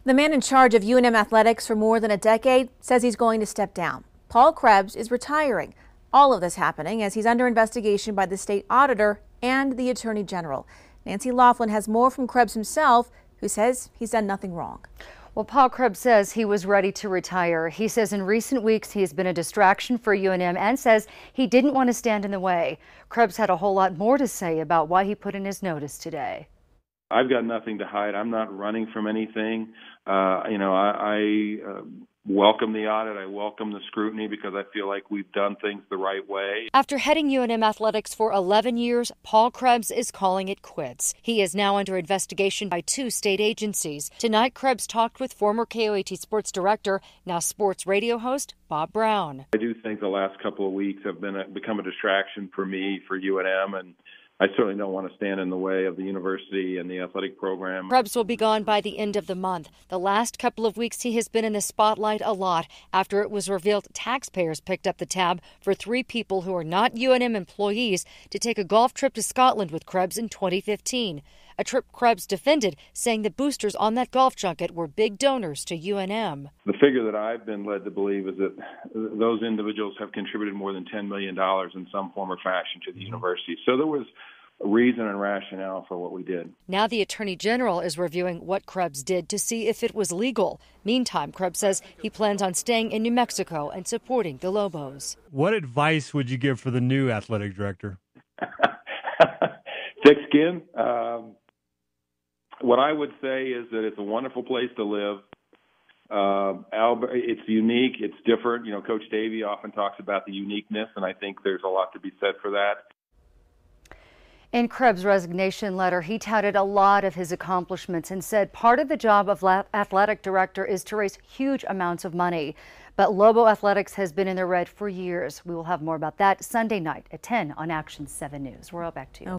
The man in charge of UNM athletics for more than a decade says he's going to step down. Paul Krebs is retiring. All of this happening as he's under investigation by the state auditor and the attorney general. Nancy Laughlin has more from Krebs himself, who says he's done nothing wrong. Well, Paul Krebs says he was ready to retire. He says in recent weeks he has been a distraction for UNM and says he didn't want to stand in the way. Krebs had a whole lot more to say about why he put in his notice today. I've got nothing to hide. I'm not running from anything. I welcome the audit. I welcome the scrutiny because I feel like we've done things the right way. After heading UNM athletics for 11 years, Paul Krebs is calling it quits. He is now under investigation by 2 state agencies. Tonight, Krebs talked with former KOAT sports director, now sports radio host, Bob Brown. I do think the last couple of weeks have become a distraction for me, for UNM, and I certainly don't want to stand in the way of the university and the athletic program. Krebs will be gone by the end of the month. The last couple of weeks he has been in the spotlight a lot after it was revealed taxpayers picked up the tab for 3 people who are not UNM employees to take a golf trip to Scotland with Krebs in 2015. A trip Krebs defended, saying the boosters on that golf junket were big donors to UNM. The figure that I've been led to believe is that those individuals have contributed more than $10 million in some form or fashion to the university. So there was a reason and rationale for what we did. Now the attorney general is reviewing what Krebs did to see if it was legal. Meantime, Krebs says he plans on staying in New Mexico and supporting the Lobos. What advice would you give for the new athletic director? Thick skin. What I would say is that it's a wonderful place to live. It's unique. It's different. Coach Davey often talks about the uniqueness, and I think there's a lot to be said for that. In Krebs' resignation letter, he touted a lot of his accomplishments and said part of the job of athletic director is to raise huge amounts of money. But Lobo Athletics has been in the red for years. We will have more about that Sunday night at 10 on Action 7 News. We're all back to you.